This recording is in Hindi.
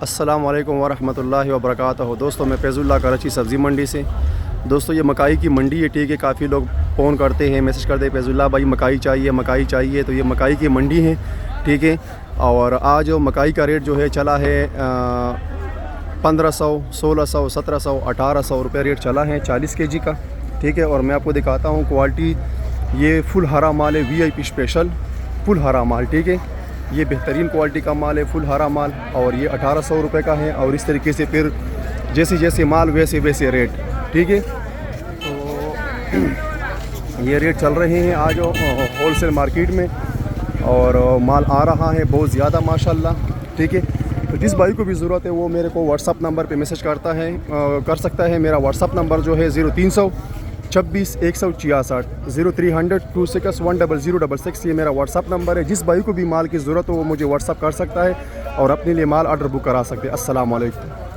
अस्सलाम वालेकुम वरहमतुल्लाहि वबरकातुहू। दोस्तों, मैं फैज़ुल्लाह कराची सब्ज़ी मंडी से। दोस्तों, ये मकाई की मंडी है, ठीक है। काफ़ी लोग फ़ोन करते हैं, मैसेज करते हैं, फैज़ुल्लाह भाई मकाई चाहिए। तो ये मकाई की मंडी है, ठीक है। और आज मकाई का रेट जो है चला है 1500, 1600, 1700, 1800 रुपये रेट चला है 40 kg का, ठीक है। और मैं आपको दिखाता हूँ क्वालिटी। ये फुल हरा माल है, VIP स्पेशल फुल हरा माल, ठीक है। ये बेहतरीन क्वालिटी का माल है, फुल हरा माल। और ये 1800 रुपये का है। और इस तरीके से फिर जैसे जैसे माल वैसे वैसे रेट, ठीक है। तो ये रेट चल रहे हैं आज होलसेल मार्केट में। और माल आ रहा है बहुत ज़्यादा माशाल्लाह, ठीक है। तो जिस भाई को भी ज़रूरत है वो मेरे को व्हाट्सअप नंबर पे मैसेज कर सकता है। मेरा व्हाट्सअप नंबर जो है 0300 26 166 0300 26 10066। ये मेरा व्हाट्सअप नंबर है। जिस भाई को भी माल की ज़रूरत हो वो मुझे व्हाट्सअप कर सकता है और अपने लिए माल ऑर्डर बुक करा सकते हैं। अस्सलाम वालेकुम।